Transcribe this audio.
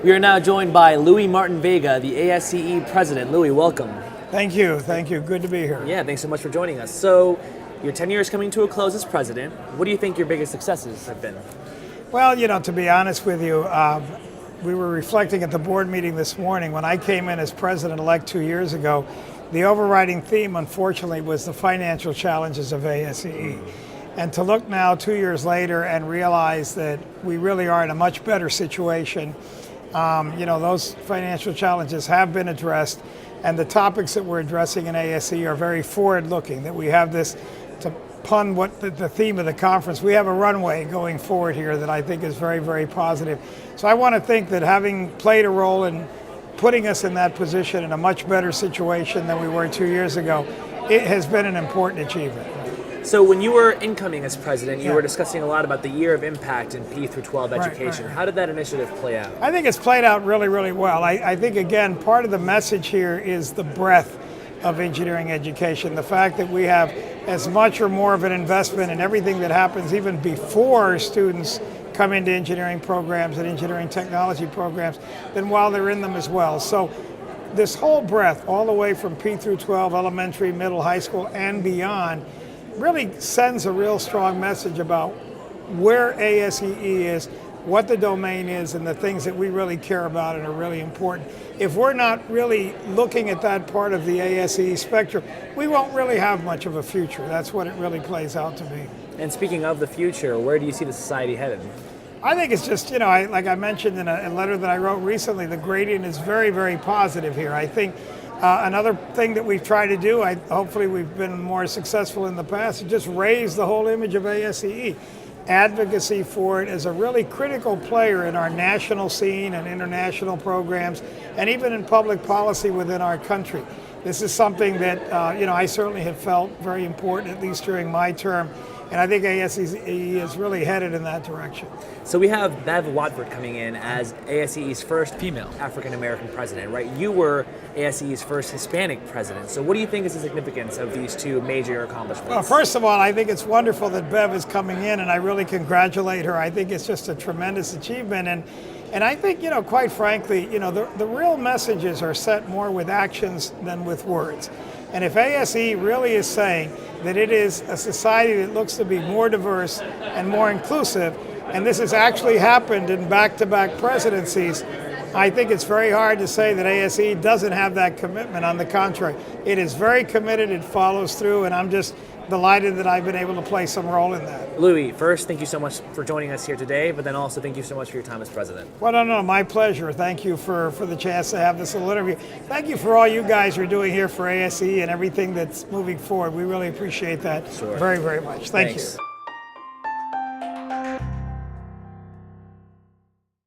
We are now joined by Louis Martin-Vega, the ASEE President. Louis, welcome. Thank you. Good to be here. Yeah, thanks so much for joining us. So, your tenure is coming to a close as president. What do you think your biggest successes have been? Well, to be honest with you, we were reflecting at the board meeting this morning. When I came in as president-elect 2 years ago, the overriding theme, unfortunately, was the financial challenges of ASEE. And to look now 2 years later and realize that we really are in a much better situation. Those financial challenges have been addressed, and the topics that we're addressing in ASEE are very forward-looking, that we have this, to pun what the theme of the conference, we have a runway going forward here that I think is very, very positive. So I want to think that having played a role in putting us in that position in a much better situation than we were 2 years ago, it has been an important achievement. So when you were incoming as president, you were discussing a lot about the year of impact in P through 12 education. Right. How did that initiative play out? I think it's played out really, really well. I think, again, part of the message here is the breadth of engineering education. The fact that we have as much or more of an investment in everything that happens even before students come into engineering programs and engineering technology programs than while they're in them as well. So this whole breadth, all the way from P through 12, elementary, middle, high school, and beyond, really sends a real strong message about where ASEE is, what the domain is, and the things that we really care about and are really important. If we're not really looking at that part of the ASEE spectrum, we won't really have much of a future. That's what it really plays out to be. And speaking of the future, where do you see the society headed? I think it's just, like I mentioned in a letter that I wrote recently, the gradient is very, very positive here. I think another thing that we've tried to do, hopefully we've been more successful in the past, is just raise the whole image of ASEE. Advocacy for it as a really critical player in our national scene and international programs, and even in public policy within our country. This is something that I certainly have felt very important, at least during my term, and I think ASEE is really headed in that direction. So we have Bev Watford coming in as ASEE's first female African-American president, right? You were ASEE's first Hispanic president. So what do you think is the significance of these two major accomplishments? Well, first of all, I think it's wonderful that Bev is coming in, and I really congratulate her. I think it's just a tremendous achievement. And I think, quite frankly, the real messages are set more with actions than with words. And if ASEE really is saying that it is a society that looks to be more diverse and more inclusive, and this has actually happened in back-to-back presidencies, I think it's very hard to say that ASEE doesn't have that commitment. On the contrary, it is very committed, it follows through, and I'm just delighted that I've been able to play some role in that. Louis, first, thank you so much for joining us here today, but then also thank you so much for your time as president. Well, no, my pleasure. Thank you for the chance to have this little interview. Thank you for all you guys are doing here for ASEE and everything that's moving forward. We really appreciate that very, very much. Thank you.